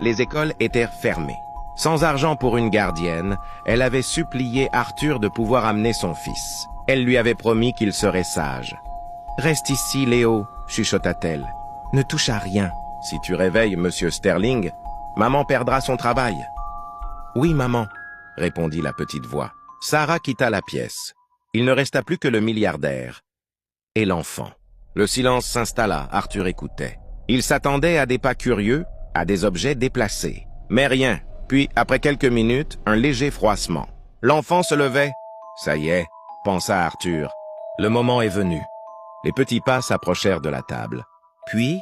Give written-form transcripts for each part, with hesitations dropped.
Les écoles étaient fermées. Sans argent pour une gardienne, elle avait supplié Arthur de pouvoir amener son fils. Elle lui avait promis qu'il serait sage. « Reste ici, Léo, chuchota-t-elle. Ne touche à rien. Si tu réveilles Monsieur Sterling, maman perdra son travail. »« Oui, maman, » répondit la petite voix. Sarah quitta la pièce. Il ne resta plus que le milliardaire et l'enfant. Le silence s'installa, Arthur écoutait. Il s'attendait à des pas curieux, à des objets déplacés. Mais rien. Puis, après quelques minutes, un léger froissement. L'enfant se levait. « Ça y est, » pensa Arthur. Le moment est venu. Les petits pas s'approchèrent de la table. Puis,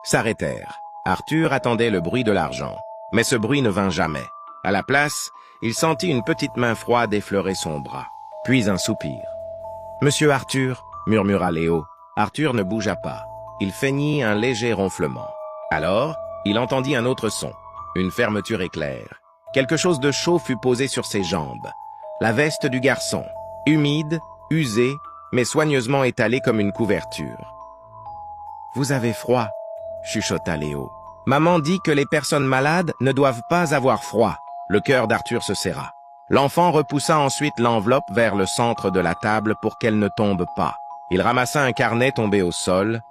s'arrêtèrent. Arthur attendait le bruit de l'argent. Mais ce bruit ne vint jamais. À la place, il sentit une petite main froide effleurer son bras. Puis un soupir. « Monsieur Arthur » murmura Léo. Arthur ne bougea pas. Il feignit un léger ronflement. Alors, il entendit un autre son. Une fermeture éclair. Quelque chose de chaud fut posé sur ses jambes. La veste du garçon, humide, usée, mais soigneusement étalée comme une couverture. « Vous avez froid » chuchota Léo. « Maman dit que les personnes malades ne doivent pas avoir froid. » Le cœur d'Arthur se serra. L'enfant repoussa ensuite l'enveloppe vers le centre de la table pour qu'elle ne tombe pas. Il ramassa un carnet tombé au sol,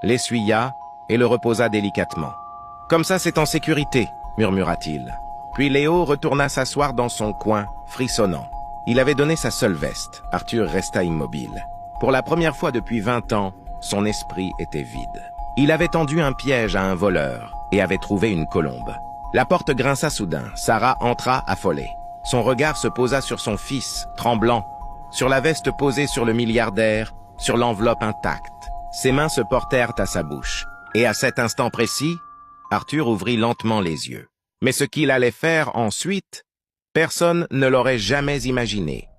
l'essuya et le reposa délicatement. « Comme ça, c'est en sécurité » murmura-t-il. Puis Léo retourna s'asseoir dans son coin, frissonnant. Il avait donné sa seule veste. Arthur resta immobile. Pour la première fois depuis 20 ans, son esprit était vide. Il avait tendu un piège à un voleur et avait trouvé une colombe. La porte grinça soudain. Sarah entra affolée. Son regard se posa sur son fils, tremblant, sur la veste posée sur le milliardaire, sur l'enveloppe intacte. Ses mains se portèrent à sa bouche. Et à cet instant précis, Arthur ouvrit lentement les yeux. Mais ce qu'il allait faire ensuite, personne ne l'aurait jamais imaginé.